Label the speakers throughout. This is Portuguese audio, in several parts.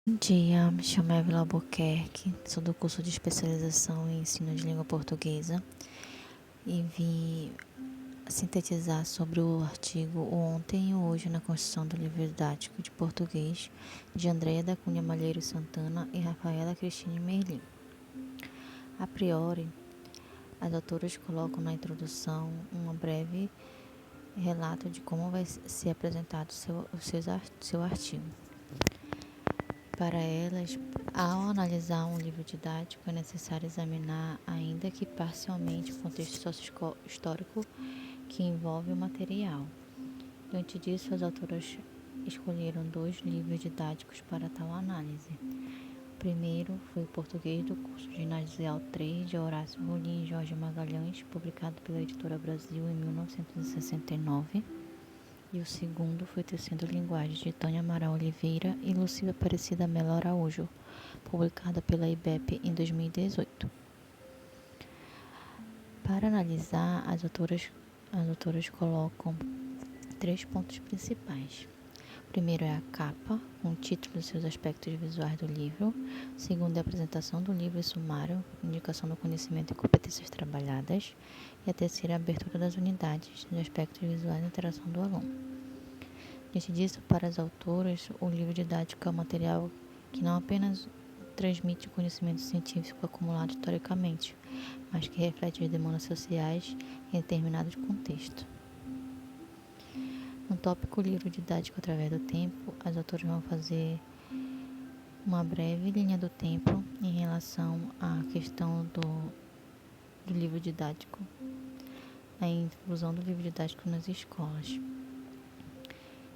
Speaker 1: Bom dia, me chamo Evelyn Albuquerque, sou do curso de especialização em ensino de língua portuguesa e vim sintetizar sobre o artigo Ontem e Hoje na Construção do Livro Didático de Português de Andréia da Cunha Malheiro Santana e Rafaela Cristine Merlin. A priori, as autoras colocam na introdução um breve relato de como vai ser apresentado seu artigo. Para elas, ao analisar um livro didático, é necessário examinar, ainda que parcialmente, o contexto socio-histórico que envolve o material. Diante disso, as autoras escolheram 2 livros didáticos para tal análise. O primeiro foi o Português do curso ginasial 3 de Horácio Rolim e Jorge Magalhães, publicado pela Editora Brasil em 1969. E o segundo foi Tecendo Linguagens, de Tânia Amaral Oliveira e Lucília Aparecida Mello Araújo, publicada pela IBEP em 2018. Para analisar, as autoras colocam 3 pontos principais. O primeiro é a capa, com o título e seus aspectos visuais do livro. O segundo é a apresentação do livro e sumário, indicação do conhecimento e competências trabalhadas. E a terceira é a abertura das unidades, de aspectos visuais e interação do aluno. Diante disso, para as autoras, o livro didático é um material que não apenas transmite o conhecimento científico acumulado historicamente, mas que reflete as demandas sociais em determinados contextos. No tópico livro didático através do tempo, as autoras vão fazer uma breve linha do tempo em relação à questão do livro didático, a inclusão do livro didático nas escolas.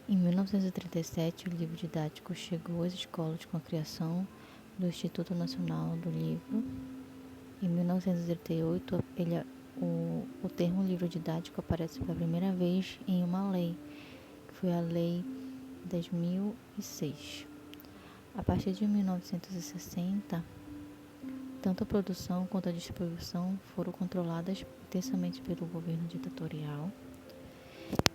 Speaker 1: Em 1937, o livro didático chegou às escolas com a criação do Instituto Nacional do Livro. Em 1938, o termo livro didático aparece pela primeira vez em uma lei, que foi a Lei 10.006. A partir de 1960, tanto a produção quanto a distribuição foram controladas intensamente pelo governo ditatorial.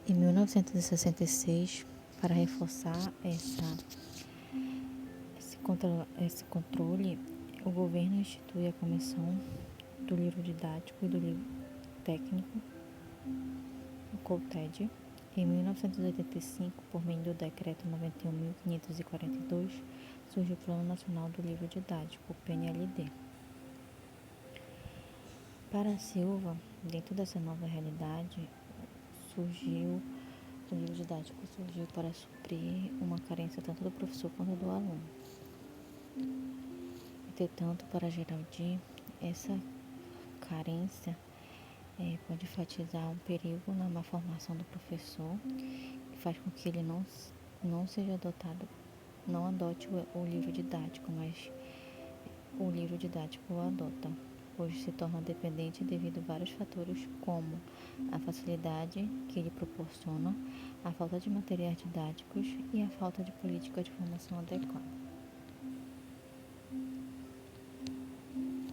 Speaker 1: Em 1966, para reforçar esse controle, o governo institui a Comissão do Livro Didático e do Livro Técnico, o COLTED. Em 1985, por meio do Decreto 91.542, surge o Plano Nacional do Livro Didático, o PNLD. Para Silva, dentro dessa nova realidade, o livro didático surgiu para suprir uma carência tanto do professor quanto do aluno. Entretanto, para Geraldi, essa carência pode enfatizar um perigo na má formação do professor, que faz com que ele não adote o livro didático, mas o livro didático o adota, pois se torna dependente devido a vários fatores, como a facilidade que ele proporciona, a falta de materiais didáticos e a falta de política de formação adequada.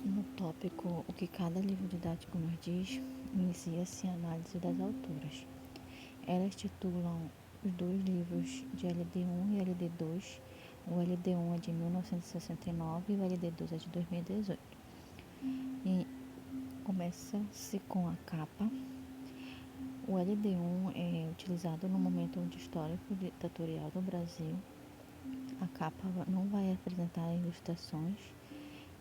Speaker 1: No tópico O que cada livro didático nos diz, inicia-se a análise das autoras. Elas titulam os 2 livros de LD1 e LD2. O LD1 é de 1969 e o LD2 é de 2018. E começa-se com a capa. O LD1 é utilizado no momento histórico ditatorial do Brasil. A capa não vai apresentar ilustrações.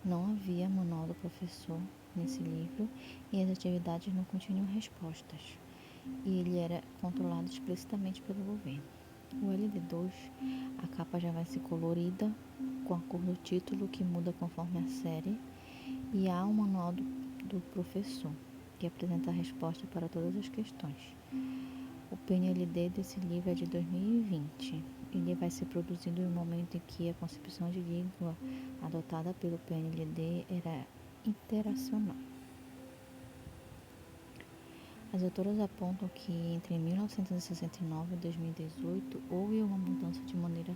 Speaker 1: Não havia manual do professor nesse livro e as atividades não continham respostas. E ele era controlado explicitamente pelo governo. O LD2, a capa já vai ser colorida com a cor do título, que muda conforme a série, e há um manual do professor, que apresenta a resposta para todas as questões. O PNLD desse livro é de 2020. Ele vai ser produzido no momento em que a concepção de língua adotada pelo PNLD era interacional. As autoras apontam que entre 1969 e 2018 houve uma mudança de maneira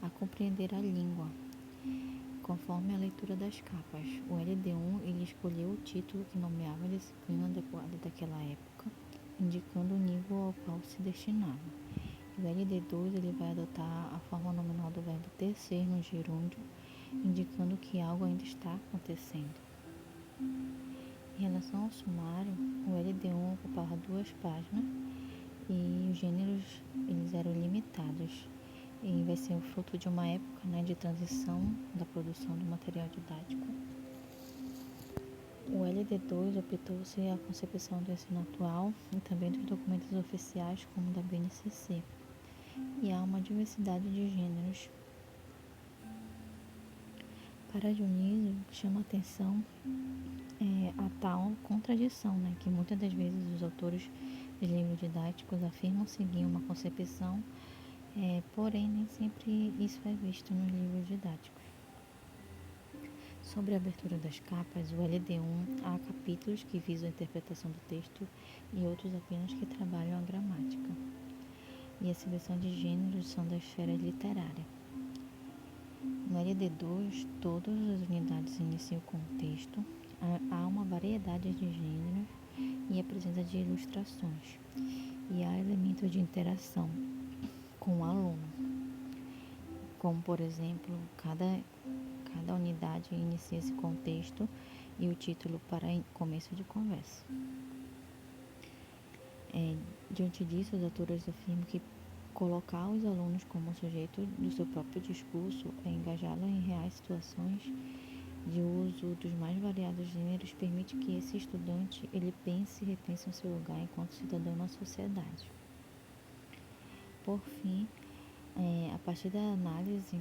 Speaker 1: a compreender a língua, conforme a leitura das capas. O LD1 ele escolheu o título que nomeava a disciplina adequada daquela época, indicando o nível ao qual se destinava. O LD2 ele vai adotar a forma nominal do verbo ter ser no gerúndio, indicando que algo ainda está acontecendo. Em relação ao sumário, o LD1 ocupava 2 páginas e os gêneros eles eram limitados. E vai ser o fruto de uma época, né, de transição da produção do material didático. O LD2 optou-se a concepção do ensino atual e também dos documentos oficiais, como da BNCC. E há uma diversidade de gêneros. Para Dionísio, chama a atenção a tal contradição, né, que muitas das vezes os autores de livros didáticos afirmam seguir uma concepção, porém nem sempre isso é visto nos livros didáticos. Sobre a abertura das capas, o LD1 há capítulos que visam a interpretação do texto e outros apenas que trabalham a gramática. E a seleção de gêneros são da esfera literária. No LD2, todas as unidades iniciam com o texto, há uma variedade de gêneros e a presença de ilustrações, e há elementos de interação com o aluno, como por exemplo, cada unidade inicia-se com o texto e o título para começo de conversa. Diante disso, os autores afirmam que colocar os alunos como sujeito do seu próprio discurso é engajá-los em reais situações de uso dos mais variados gêneros, permite que esse estudante ele pense e repense o seu lugar enquanto cidadão na sociedade. Por fim, a partir da análise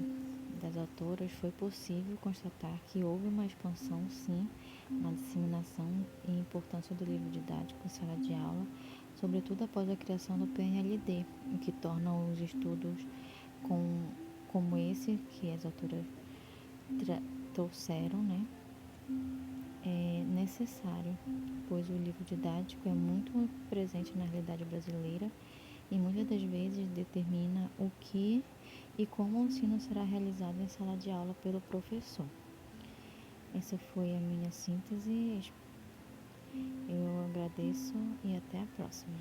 Speaker 1: das autoras, foi possível constatar que houve uma expansão, sim, na disseminação e importância do livro didático em sala de aula, sobretudo após a criação do PNLD, o que torna os estudos como esse que as autoras trouxeram, né, necessário, pois o livro didático é muito presente na realidade brasileira e muitas das vezes determina o que e como o ensino será realizado em sala de aula pelo professor. Essa foi a minha síntese. Eu agradeço e até a próxima.